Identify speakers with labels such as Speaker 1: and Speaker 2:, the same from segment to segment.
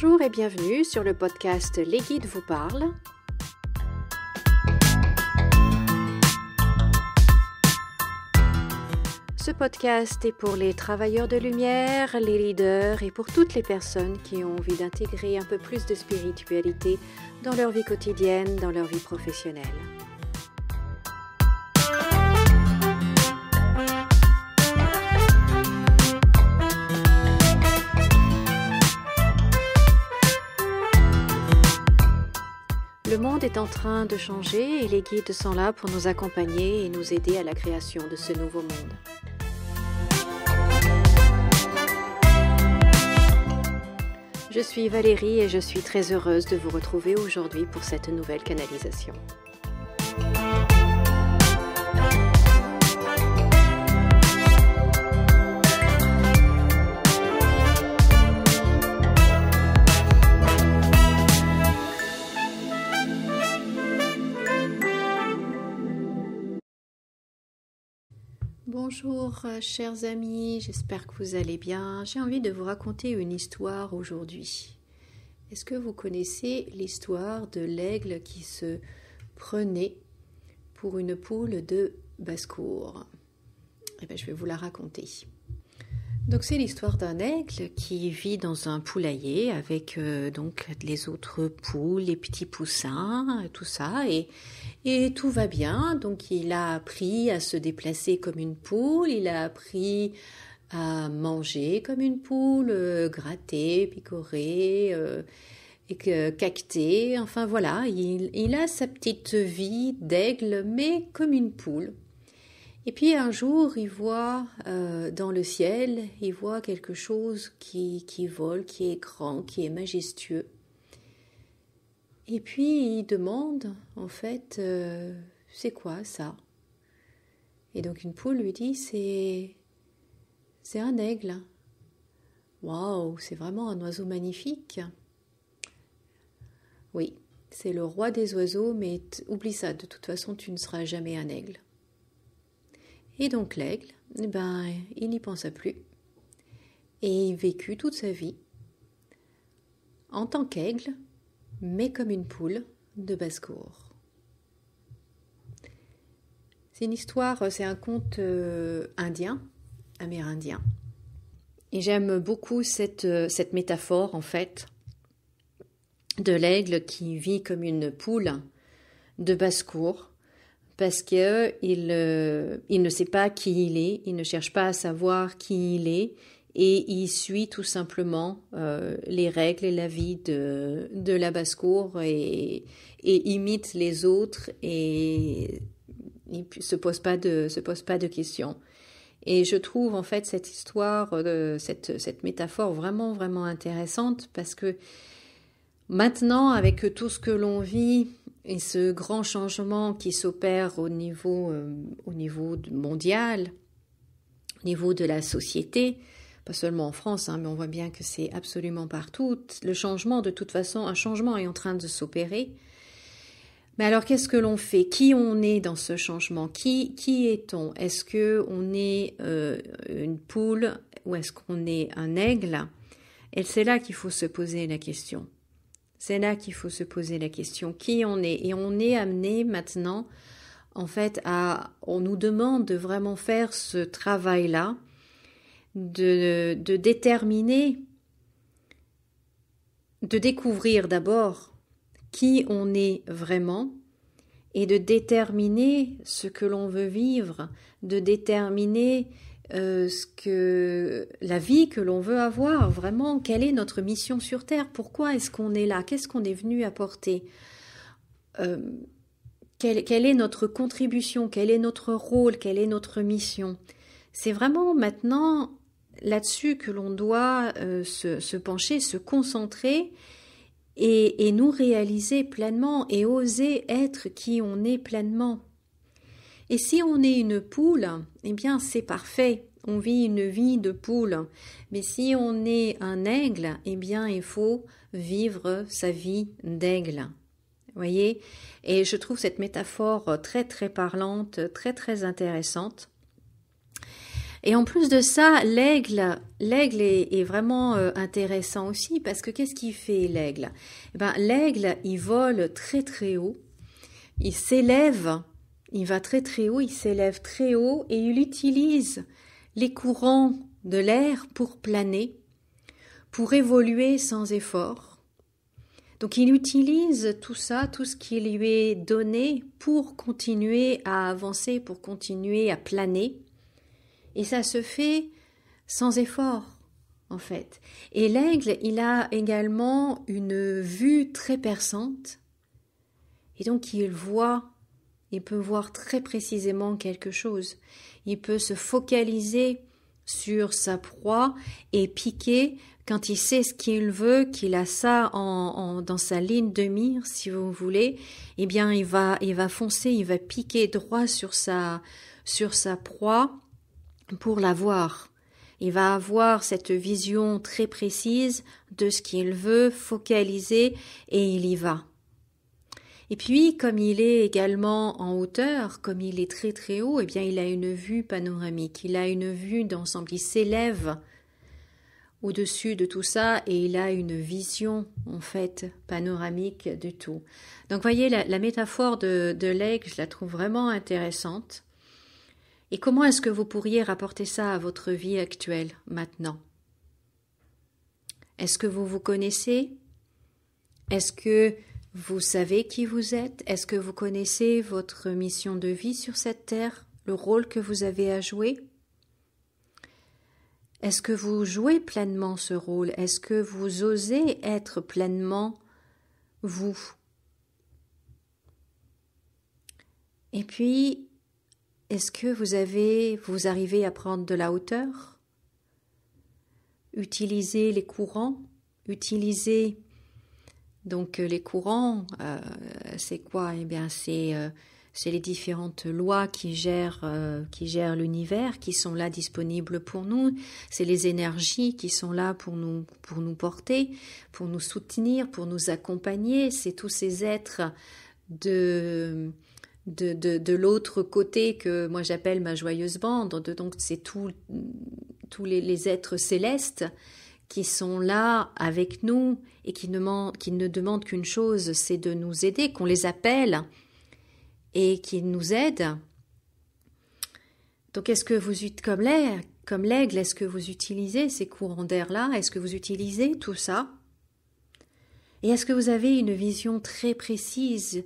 Speaker 1: Bonjour et bienvenue sur le podcast Les Guides vous parlent. Ce podcast est pour les travailleurs de lumière, les leaders et pour toutes les personnes qui ont envie d'intégrer un peu plus de spiritualité dans leur vie quotidienne, dans leur vie professionnelle. Le monde est en train de changer et les guides sont là pour nous accompagner et nous aider à la création de ce nouveau monde. Je suis Valérie et je suis très heureuse de vous retrouver aujourd'hui pour cette nouvelle canalisation. Bonjour chers amis, j'espère que vous allez bien. J'ai envie de vous raconter une histoire aujourd'hui. Est-ce que vous connaissez l'histoire de l'aigle qui se prenait pour une poule de basse-cour? Eh bien, je vais vous la raconter. Donc c'est l'histoire d'un aigle qui vit dans un poulailler avec donc les autres poules, les petits poussins, tout ça, et tout va bien. Donc il a appris à se déplacer comme une poule, il a appris à manger comme une poule, gratter, picorer, caqueter, enfin voilà, il a sa petite vie d'aigle, mais comme une poule. Et puis un jour, il voit dans le ciel, il voit quelque chose qui vole, qui est grand, qui est majestueux. Et puis il demande, en fait, c'est quoi ça? Et donc une poule lui dit, c'est un aigle. Waouh, c'est vraiment un oiseau magnifique. Oui, c'est le roi des oiseaux, mais oublie ça, de toute façon, tu ne seras jamais un aigle. Et donc l'aigle, il n'y pensa plus. Et il vécut toute sa vie en tant qu'aigle, mais comme une poule de basse-cour. C'est une histoire, c'est un conte indien, amérindien. Et j'aime beaucoup cette métaphore, en fait, de l'aigle qui vit comme une poule de basse-cour. Parce qu'il ne sait pas qui il est, il ne cherche pas à savoir qui il est, et il suit tout simplement les règles et la vie de la basse-cour et imite les autres et il ne se pose pas de questions. Et je trouve en fait cette histoire, cette métaphore vraiment, vraiment intéressante parce que maintenant, avec tout ce que l'on vit, et ce grand changement qui s'opère au niveau mondial, au niveau de la société, pas seulement en France, mais on voit bien que c'est absolument partout. Le changement, de toute façon, un changement est en train de s'opérer. Mais alors, qu'est-ce que l'on fait? Qui on est dans ce changement? Qui est-on? Est-ce qu'on est une poule ou est-ce qu'on est un aigle? Et c'est là qu'il faut se poser la question. C'est là qu'il faut se poser la question, qui on est. Et on est amené maintenant, en fait, on nous demande de vraiment faire ce travail-là, de déterminer, de découvrir d'abord qui on est vraiment et de déterminer ce que l'on veut vivre, de déterminer la vie que l'on veut avoir, vraiment, quelle est notre mission sur Terre, pourquoi est-ce qu'on est là, qu'est-ce qu'on est venu apporter, quelle est notre contribution, quel est notre rôle, quelle est notre mission. C'est vraiment maintenant là-dessus que l'on doit se pencher, se concentrer et nous réaliser pleinement et oser être qui on est pleinement. Et si on est une poule, eh bien c'est parfait, on vit une vie de poule. Mais si on est un aigle, eh bien il faut vivre sa vie d'aigle. Voyez? Et je trouve cette métaphore très très parlante, très très intéressante. Et en plus de ça, l'aigle est vraiment intéressant aussi parce que qu'est-ce qu'il fait l'aigle? Eh ben, l'aigle, il vole très très haut, il s'élève, il va très très haut, il s'élève très haut et il utilise les courants de l'air pour planer, pour évoluer sans effort. Donc il utilise tout ça, tout ce qui lui est donné pour continuer à avancer, pour continuer à planer. Et ça se fait sans effort, en fait. Et l'aigle, il a également une vue très perçante. Et donc, il peut voir très précisément quelque chose. Il peut se focaliser sur sa proie et piquer quand il sait ce qu'il veut, qu'il a ça dans sa ligne de mire, si vous voulez. Eh bien, il va foncer, il va piquer droit sur sa proie, pour la voir. Il va avoir cette vision très précise de ce qu'il veut, focaliser, et il y va. Et puis, comme il est également en hauteur, comme il est très très haut, eh bien, il a une vue panoramique, il a une vue d'ensemble, il s'élève au-dessus de tout ça et il a une vision, en fait, panoramique du tout. Donc, voyez, la métaphore de l'aigle, je la trouve vraiment intéressante. Et comment est-ce que vous pourriez rapporter ça à votre vie actuelle, maintenant? Est-ce que vous vous connaissez? Est-ce que vous savez qui vous êtes? Est-ce que vous connaissez votre mission de vie sur cette terre, le rôle que vous avez à jouer? Est-ce que vous jouez pleinement ce rôle? Est-ce que vous osez être pleinement vous? Et puis, est-ce que vous arrivez à prendre de la hauteur? Utiliser les courants, utiliser donc les courants, c'est quoi? Eh bien, c'est les différentes lois qui gèrent l'univers, qui sont là disponibles pour nous. C'est les énergies qui sont là pour nous porter, pour nous soutenir, pour nous accompagner. C'est tous ces êtres de l'autre côté que moi j'appelle ma joyeuse bande. Donc c'est tous les êtres célestes qui sont là avec nous et qui ne demandent qu'une chose, c'est de nous aider, qu'on les appelle et qu'ils nous aident. Donc est-ce que vous, comme l'aigle, est-ce que vous utilisez ces courants d'air-là? Est-ce que vous utilisez tout ça? Et est-ce que vous avez une vision très précise?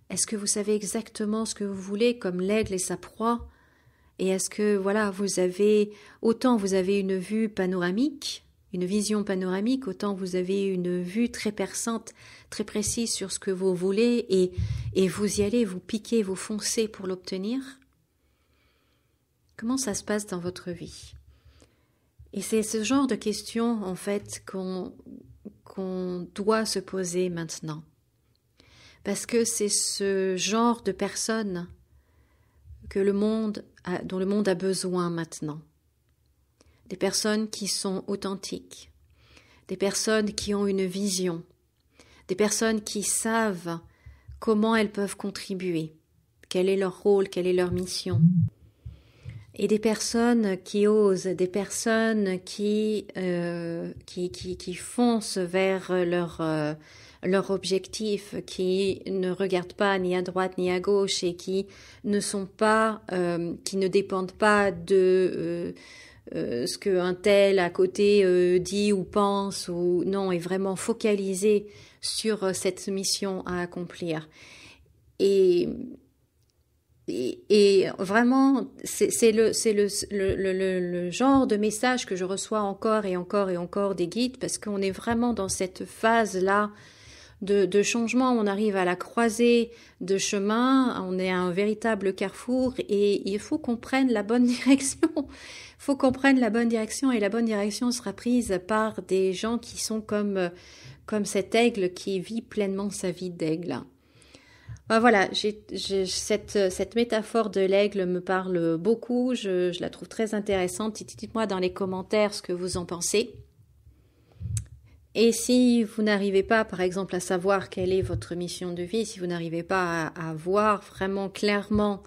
Speaker 1: Est-ce que vous savez exactement ce que vous voulez, comme l'aigle et sa proie? Et est-ce que, voilà, vous avez une vue panoramique, une vision panoramique, autant vous avez une vue très perçante, très précise sur ce que vous voulez, et vous y allez, vous piquez, vous foncez pour l'obtenir? Comment ça se passe dans votre vie? Et c'est ce genre de questions, en fait, qu'on doit se poser maintenant. Parce que c'est ce genre de personnes dont le monde a besoin maintenant. Des personnes qui sont authentiques, des personnes qui ont une vision, des personnes qui savent comment elles peuvent contribuer, quel est leur rôle, quelle est leur mission. Et des personnes qui osent, des personnes qui foncent vers leur objectif, qui ne regardent pas ni à droite ni à gauche et qui ne dépendent pas de ce qu'un tel à côté dit ou pense, ou non, est vraiment focalisé sur cette mission à accomplir. Et vraiment, c'est le genre de message que je reçois encore et encore et encore des guides, parce qu'on est vraiment dans cette phase-là de changement. On arrive à la croisée de chemin, on est à un véritable carrefour et il faut qu'on prenne la bonne direction. Il faut qu'on prenne la bonne direction et la bonne direction sera prise par des gens qui sont comme cet aigle qui vit pleinement sa vie d'aigle. Ben voilà, cette métaphore de l'aigle me parle beaucoup, je la trouve très intéressante. Dites-moi dans les commentaires ce que vous en pensez. Et si vous n'arrivez pas, par exemple, à savoir quelle est votre mission de vie, si vous n'arrivez pas à voir vraiment clairement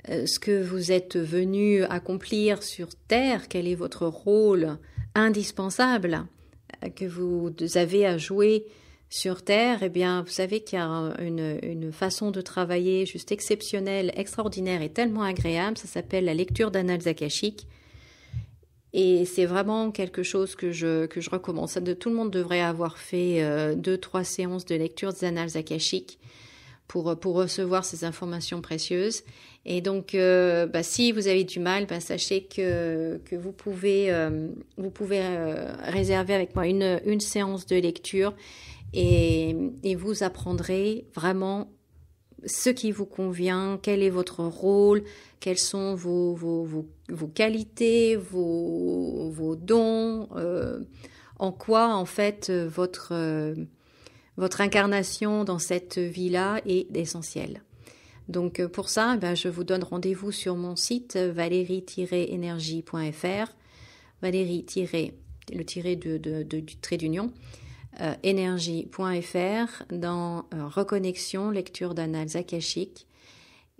Speaker 1: ce que vous êtes venu accomplir sur Terre, quel est votre rôle indispensable que vous avez à jouer sur Terre, eh bien, vous savez qu'il y a une façon de travailler juste exceptionnelle, extraordinaire et tellement agréable. Ça s'appelle la lecture d'annales akashiques. Et c'est vraiment quelque chose que je recommande. Tout le monde devrait avoir fait 2-3 séances de lecture des annales akashiques pour recevoir ces informations précieuses. Et donc, si vous avez du mal, sachez que vous pouvez réserver avec moi une séance de lecture et vous apprendrez vraiment ce qui vous convient, quel est votre rôle, quelles sont vos qualités, vos dons, en quoi en fait votre incarnation dans cette vie-là est essentielle. Donc pour ça, je vous donne rendez-vous sur mon site valérie-énergie.fr, Valérie- le tiré du trait d'union, énergie.fr dans reconnexion, lecture d'annales akashiques.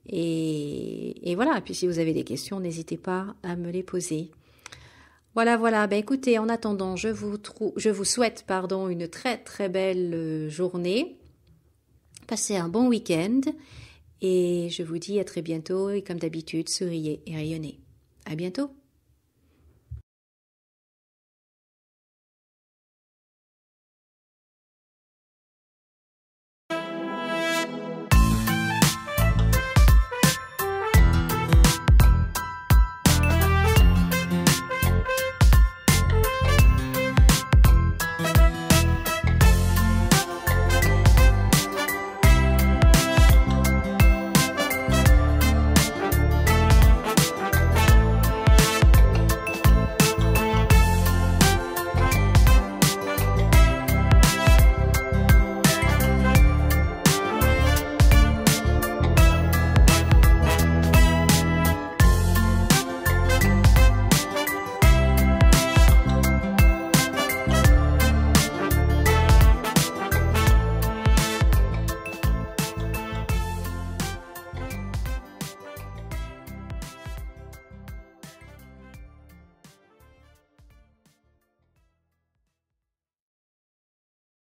Speaker 1: Et voilà, et puis si vous avez des questions, n'hésitez pas à me les poser. Voilà. Écoutez, en attendant, je vous souhaite une très très belle journée. Passez un bon week-end et je vous dis à très bientôt et comme d'habitude, souriez et rayonnez. À bientôt.